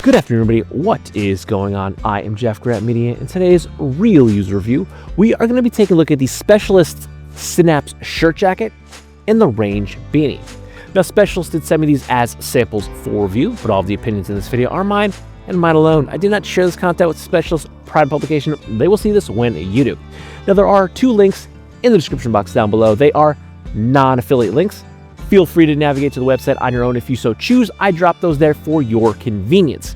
Good afternoon, everybody. What is going on? I am jeffgrantMEDIA. In today's real user review, we are going to be taking a look at the Specialist Synapse shirt jacket and the Range beanie. Now, Specialist did send me these as samples for review, but all of the opinions in this video are mine and mine alone. I did not share this content with Specialist prior to publication. They will see this when you do. Now, there are two links in the description box down below. They are non-affiliate links. Feel free to navigate to the website on your own if you so choose. I drop those there for your convenience.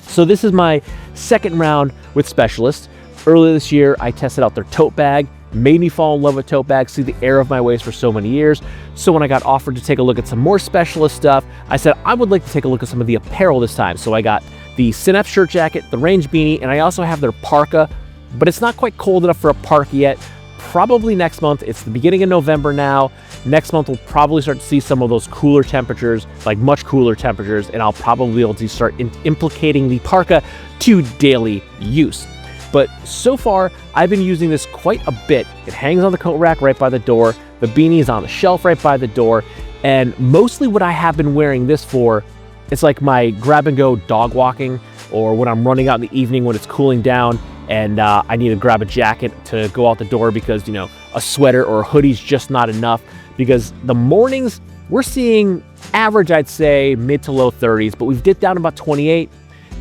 So this is my second round with Specialist. Earlier this year, I tested out their tote bag, made me fall in love with tote bags, see the error of my ways for so many years. So when I got offered to take a look at some more Specialist stuff, I said I would like to take a look at some of the apparel this time. So I got the Synapse shirt jacket, the Range beanie, and I also have their parka, but it's not quite cold enough for a parka yet. Probably next month. It's the beginning of November now. Next month, we'll probably start to see some of those cooler temperatures, like much cooler temperatures, and I'll probably be able to start implicating the parka to daily use. But so far, I've been using this quite a bit. It hangs on the coat rack right by the door. The beanie is on the shelf right by the door. And mostly what I have been wearing this for, it's like my grab-and-go dog walking, or when I'm running out in the evening when it's cooling down, and I need to grab a jacket to go out the door because, you know, a sweater or a hoodie's just not enough. Because the mornings, we're seeing average, I'd say, mid to low 30s, but we've dipped down to about 28.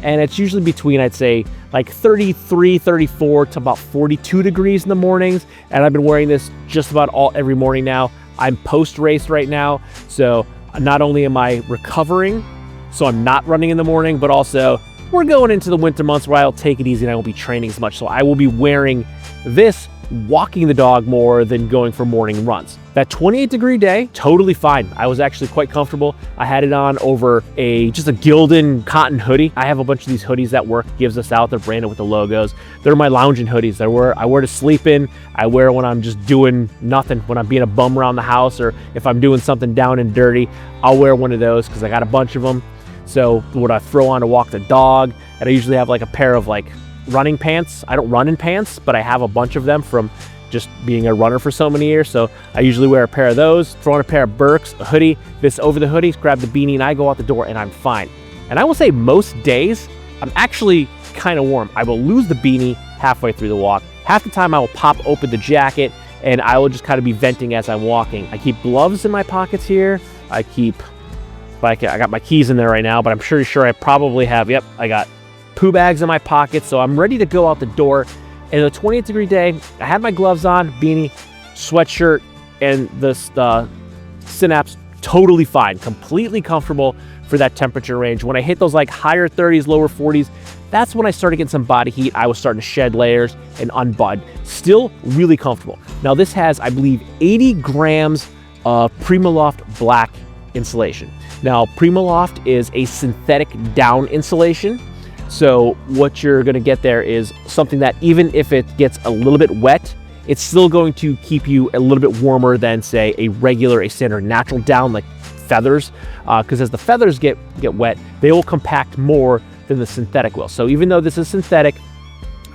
And it's usually between, I'd say, like 33, 34 to about 42 degrees in the mornings. And I've been wearing this just about every morning now. I'm post-race right now. So not only am I recovering, so I'm not running in the morning, but also we're going into the winter months where I'll take it easy and I won't be training as much. So I will be wearing this, walking the dog more than going for morning runs. That 28-degree day, totally fine. I was actually quite comfortable. I had it on over just a Gildan cotton hoodie. I have a bunch of these hoodies that work gives us out. They're branded with the logos. They're my lounging hoodies. I wear to sleep in. I wear when I'm just doing nothing, when I'm being a bum around the house, or if I'm doing something down and dirty, I'll wear one of those because I got a bunch of them. So what I throw on to walk the dog, and I usually have like a pair of like running pants. I don't run in pants, but I have a bunch of them from just being a runner for so many years. So I usually wear a pair of those, throw on a pair of Birks, a hoodie, this over the hoodie, grab the beanie, and I go out the door and I'm fine. And I will say most days, I'm actually kind of warm. I will lose the beanie halfway through the walk. Half the time I will pop open the jacket and I will just kind of be venting as I'm walking. I keep gloves in my pockets here. I got my keys in there right now, but I'm pretty sure I probably have, yep, I got poo bags in my pockets, so I'm ready to go out the door. And a 28-degree day, I had my gloves on, beanie, sweatshirt, and this Synapse, totally fine, completely comfortable for that temperature range. When I hit those like higher 30s, lower 40s, that's when I started getting some body heat. I was starting to shed layers and unbud. Still really comfortable. Now this has, I believe, 80 grams of PrimaLoft black insulation. Now, PrimaLoft is a synthetic down insulation. So what you're going to get there is something that even if it gets a little bit wet, it's still going to keep you a little bit warmer than, say, a standard natural down like feathers. Because as the feathers get wet, they will compact more than the synthetic will. So even though this is synthetic,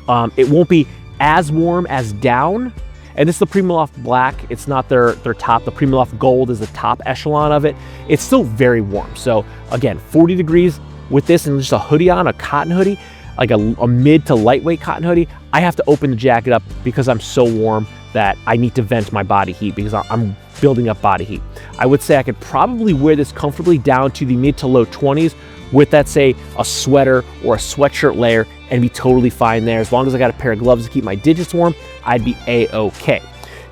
it won't be as warm as down. And this is the PrimaLoft black. It's not their top. The PrimaLoft gold is the top echelon of it. It's still very warm. So again, 40 degrees with this and just a hoodie on, a cotton hoodie, like a mid to lightweight cotton hoodie, I have to open the jacket up because I'm so warm that I need to vent my body heat because I'm building up body heat. I would say I could probably wear this comfortably down to the mid to low 20s with that, say, a sweater or a sweatshirt layer and be totally fine there. As long as I got a pair of gloves to keep my digits warm, I'd be a-okay.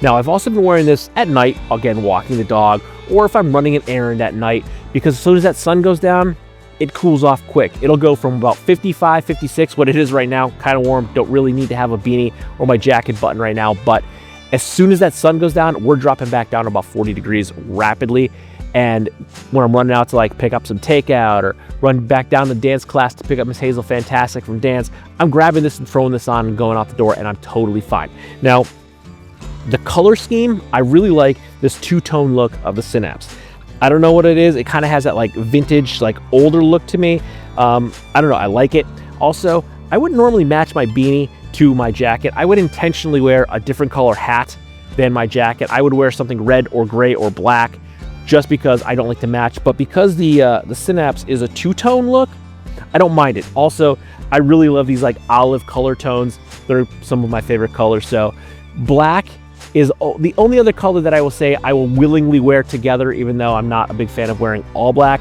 Now, I've also been wearing this at night, again, walking the dog, or if I'm running an errand at night, because as soon as that sun goes down, it cools off quick. It'll go from about 55, 56, what it is right now, kind of warm. Don't really need to have a beanie or my jacket button right now, but as soon as that sun goes down, we're dropping back down to about 40 degrees rapidly. And when I'm running out to like pick up some takeout or run back down to dance class to pick up Miss Hazel Fantastic from dance, I'm grabbing this and throwing this on and going out the door and I'm totally fine. Now, the color scheme, I really like this two-tone look of the Synapse. I don't know what it is. It kind of has that like vintage, like older look to me. I don't know. I like it. Also, I wouldn't normally match my beanie to my jacket. I would intentionally wear a different color hat than my jacket. I would wear something red or gray or black just because I don't like to match. But because the Synapse is a two-tone look, I don't mind it. Also, I really love these like olive color tones. They're some of my favorite colors. So black is the only other color that I will say I will willingly wear together, even though I'm not a big fan of wearing all black.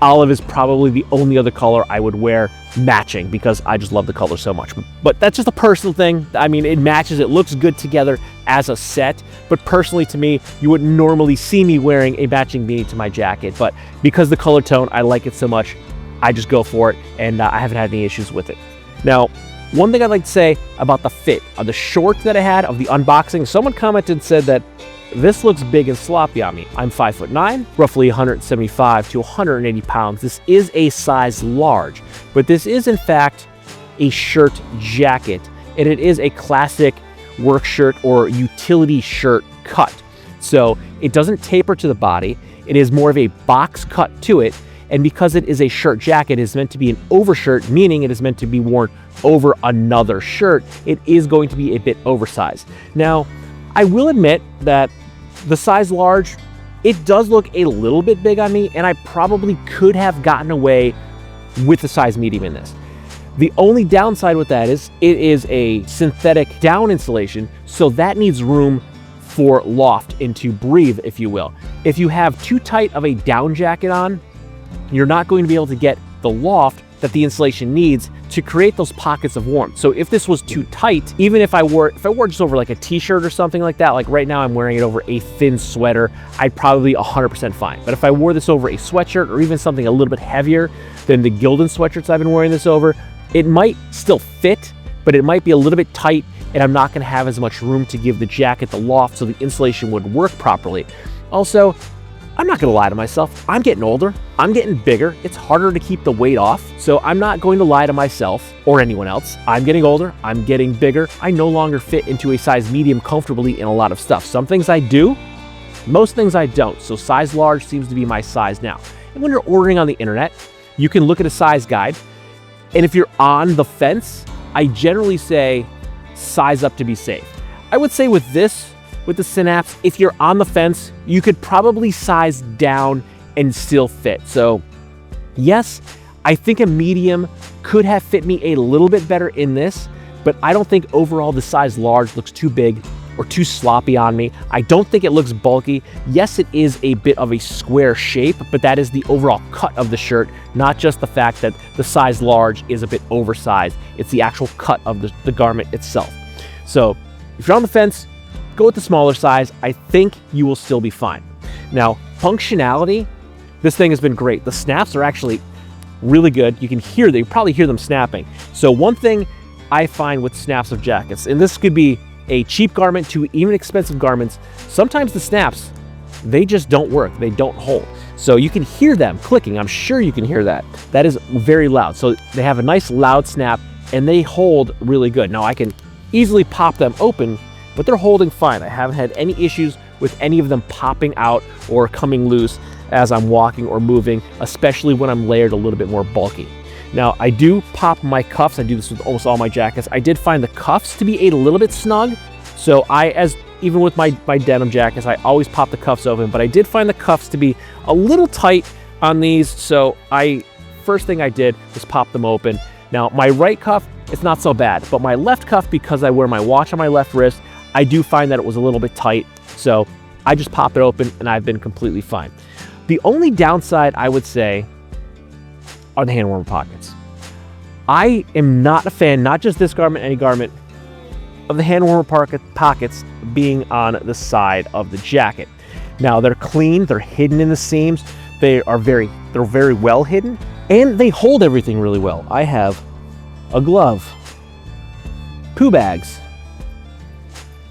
Olive is probably the only other color I would wear matching because I just love the color so much. But that's just a personal thing. I mean, it matches, it looks good together as a set, but personally to me, you wouldn't normally see me wearing a matching beanie to my jacket, but because the color tone, I like it so much, I just go for it, and I haven't had any issues with it. Now, one thing I'd like to say about the fit of the shorts that I had of the unboxing, someone commented and said that this looks big and sloppy on me. I'm 5'9", roughly 175 to 180 pounds. This is a size large, but this is in fact a shirt jacket, and it is a classic work shirt or utility shirt cut. So it doesn't taper to the body. It is more of a box cut to it. And because it is a shirt jacket, it is meant to be an overshirt, meaning it is meant to be worn over another shirt. It is going to be a bit oversized. Now, I will admit that the size large, it does look a little bit big on me, and I probably could have gotten away with the size medium in this. The only downside with that is it is a synthetic down insulation, so that needs room for loft and to breathe, if you will. If you have too tight of a down jacket on, you're not going to be able to get the loft that the insulation needs to create those pockets of warmth. So if this was too tight, even if I wore just over like a t-shirt or something like that, like right now I'm wearing it over a thin sweater, I'd probably be 100% fine. But if I wore this over a sweatshirt or even something a little bit heavier than the Gildan sweatshirts I've been wearing this over, it might still fit, but it might be a little bit tight, and I'm not gonna have as much room to give the jacket the loft so the insulation would work properly. Also, I'm not gonna lie to myself, I'm getting older, I'm getting bigger, it's harder to keep the weight off, so I'm not going to lie to myself or anyone else. I'm getting older, I'm getting bigger, I no longer fit into a size medium comfortably in a lot of stuff. Some things I do, most things I don't, so size large seems to be my size now. And when you're ordering on the internet, you can look at a size guide, and if you're on the fence, I generally say size up to be safe. I would say with this, with the Synapse, if you're on the fence, you could probably size down and still fit. So yes, I think a medium could have fit me a little bit better in this, but I don't think overall the size large looks too big or too sloppy on me. I don't think it looks bulky. Yes, it is a bit of a square shape, but that is the overall cut of the shirt, not just the fact that the size large is a bit oversized. It's the actual cut of the garment itself. So if you're on the fence, go with the smaller size. I think you will still be fine. Now, functionality, this thing has been great. The snaps are actually really good. You can hear them, you probably hear them snapping. So one thing I find with snaps of jackets, and this could be a cheap garment to even expensive garments, sometimes the snaps, they just don't work. They don't hold. So you can hear them clicking. I'm sure you can hear that. That is very loud. So they have a nice loud snap and they hold really good. Now I can easily pop them open, but they're holding fine. I haven't had any issues with any of them popping out or coming loose as I'm walking or moving, especially when I'm layered a little bit more bulky. Now, I do pop my cuffs. I do this with almost all my jackets. I did find the cuffs to be a little bit snug. So even with my denim jackets, I always pop the cuffs open, but I did find the cuffs to be a little tight on these. So first thing I did was pop them open. Now, my right cuff, it's not so bad, but my left cuff, because I wear my watch on my left wrist, I do find that it was a little bit tight. So I just pop it open and I've been completely fine. The only downside I would say are the hand warmer pockets. I am not a fan, not just this garment, any garment, of the hand warmer pockets being on the side of the jacket. Now they're clean, they're hidden in the seams, they're very well hidden, and they hold everything really well. I have a glove, poo bags,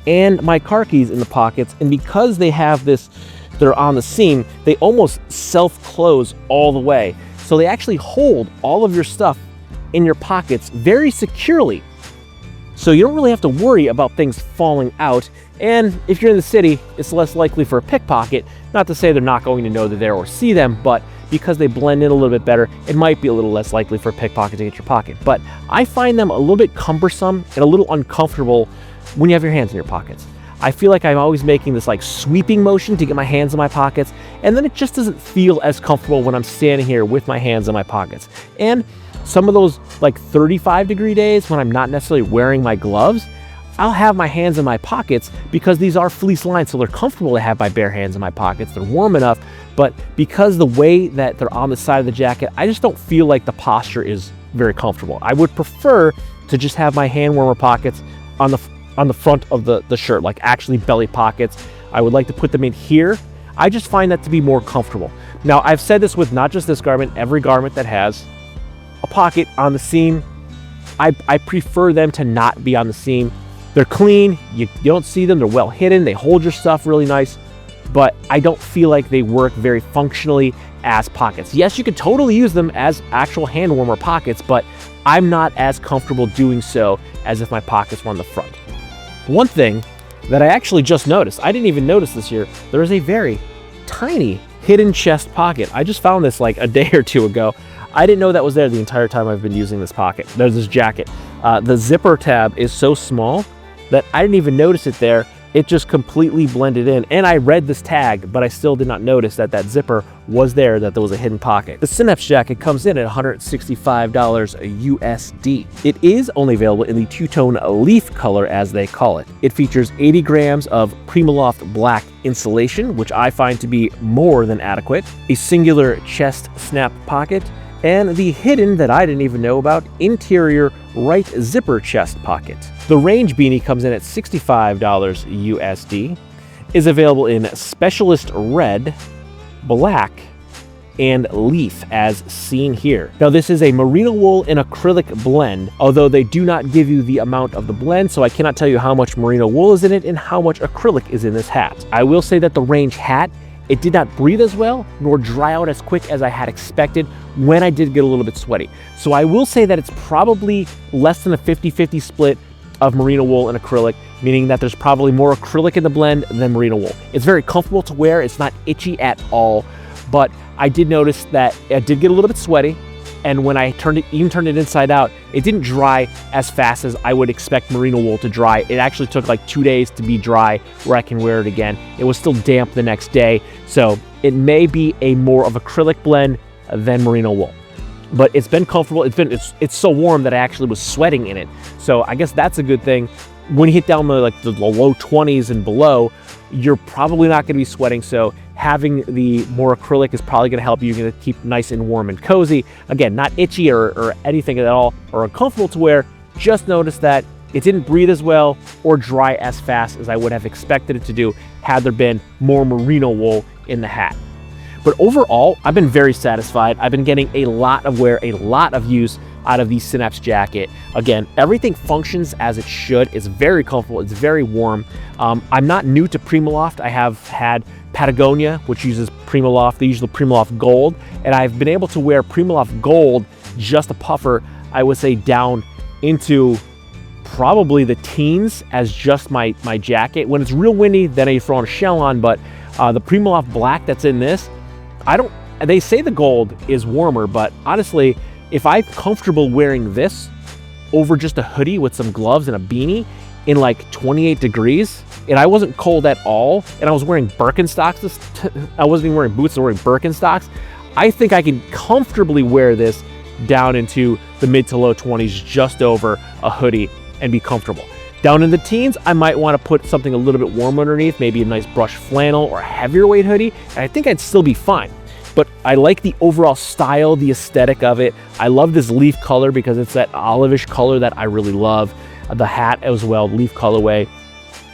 and my car keys in the pockets, and because they have this, they're on the seam, they almost self-close all the way. So they actually hold all of your stuff in your pockets very securely. So you don't really have to worry about things falling out. And if you're in the city, it's less likely for a pickpocket. Not to say they're not going to know they're there or see them, but because they blend in a little bit better, it might be a little less likely for a pickpocket to get your pocket. But I find them a little bit cumbersome and a little uncomfortable when you have your hands in your pockets. I feel like I'm always making this like sweeping motion to get my hands in my pockets, and then it just doesn't feel as comfortable when I'm standing here with my hands in my pockets. And some of those like 35-degree days when I'm not necessarily wearing my gloves, I'll have my hands in my pockets because these are fleece lined, so they're comfortable to have my bare hands in my pockets. They're warm enough, but because the way that they're on the side of the jacket, I just don't feel like the posture is very comfortable. I would prefer to just have my hand warmer pockets on the front of the shirt, like actually belly pockets. I would like to put them in here. I just find that to be more comfortable. Now, I've said this with not just this garment, every garment that has a pocket on the seam, I prefer them to not be on the seam. They're clean, you don't see them, they're well hidden, they hold your stuff really nice, but I don't feel like they work very functionally as pockets. Yes, you could totally use them as actual hand warmer pockets, but I'm not as comfortable doing so as if my pockets were on the front. One thing that I actually just noticed, I didn't even notice this year, there is a very tiny hidden chest pocket. I just found this like a day or two ago. I didn't know that was there the entire time I've been using this pocket. There's this jacket. The zipper tab is so small that I didn't even notice it there. It just completely blended in. And I read this tag, but I still did not notice that that zipper was there, that there was a hidden pocket. The Synapse jacket comes in at $165 USD. It is only available in the two-tone leaf color, as they call it. It features 80 grams of Primaloft black insulation, which I find to be more than adequate, a singular chest snap pocket, and the hidden, that I didn't even know about, interior right zipper chest pocket. The range beanie comes in at $65 USD, is available in Specialist Red, Black, and Leaf, as seen here. Now, this is a merino wool and acrylic blend, although they do not give you the amount of the blend, so I cannot tell you how much merino wool is in it and how much acrylic is in this hat. I will say that the range hat, it did not breathe as well, nor dry out as quick as I had expected when I did get a little bit sweaty. So I will say that it's probably less than a 50-50 split of merino wool and acrylic, meaning that there's probably more acrylic in the blend than merino wool. It's very comfortable to wear. It's not itchy at all, but I did notice that it did get a little bit sweaty. And when I turned it inside out, it didn't dry as fast as I would expect merino wool to dry. It actually took like 2 days to be dry where I can wear it again. It was still damp the next day, so it may be a more of acrylic blend than merino wool. But it's been comfortable. It's so warm that I actually was sweating in it. So I guess that's a good thing. When you hit down the low 20s and below, you're probably not going to be sweating. So having the more acrylic is probably going to help you. You're going to keep nice and warm and cozy. Again, not itchy or anything at all, or uncomfortable to wear. Just notice that it didn't breathe as well or dry as fast as I would have expected it to do had there been more merino wool in the hat. But overall, I've been very satisfied. I've been getting a lot of wear, a lot of use out of the Synapse jacket. Again, everything functions as it should. It's very comfortable. It's very warm. I'm not new to Primaloft. I have had Patagonia, which uses Primaloft. They use the Primaloft Gold, and I've been able to wear Primaloft Gold, just a puffer, I would say down into probably the teens as just my jacket. When it's real windy, then I throw on a shell on, but the Primaloft Black that's in this, they say the gold is warmer, but honestly, if I'm comfortable wearing this over just a hoodie with some gloves and a beanie in like 28 degrees, and I wasn't cold at all, and I was wearing Birkenstocks, I wasn't even wearing boots, I was wearing Birkenstocks, I think I can comfortably wear this down into the mid to low 20s just over a hoodie and be comfortable. Down in the teens, I might want to put something a little bit warm underneath, maybe a nice brushed flannel or a heavier weight hoodie, and I think I'd still be fine. But I like the overall style, the aesthetic of it. I love this leaf color because it's that olive-ish color that I really love. The hat as well, leaf colorway.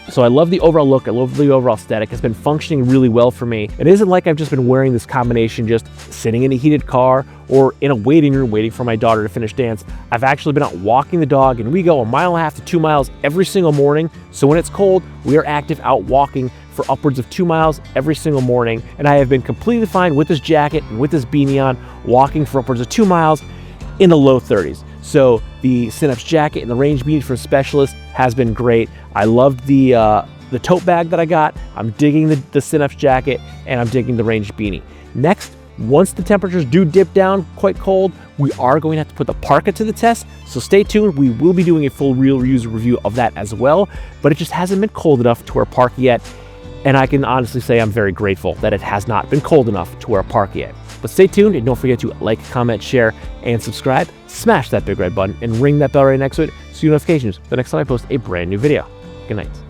So I love the overall look. I love the overall aesthetic. It's been functioning really well for me. It isn't like I've just been wearing this combination just sitting in a heated car or in a waiting room waiting for my daughter to finish dance. I've actually been out walking the dog, and we go 1.5 miles to 2 miles every single morning. So when it's cold, we are active out walking for upwards of 2 miles every single morning. And I have been completely fine with this jacket and with this beanie on, walking for upwards of 2 miles in the low 30s. So the Synapse jacket and the range beanie for Specialist has been great. I loved the tote bag that I got. I'm digging the Synapse jacket, and I'm digging the range beanie. Next, once the temperatures do dip down quite cold, we are going to have to put the parka to the test. So stay tuned. We will be doing a full real user review of that as well, but it just hasn't been cold enough to wear parka yet. And I can honestly say I'm very grateful that it has not been cold enough to wear a parka yet. But stay tuned and don't forget to like, comment, share, and subscribe. Smash that big red button and ring that bell right next to it so you get notifications the next time I post a brand new video. Good night.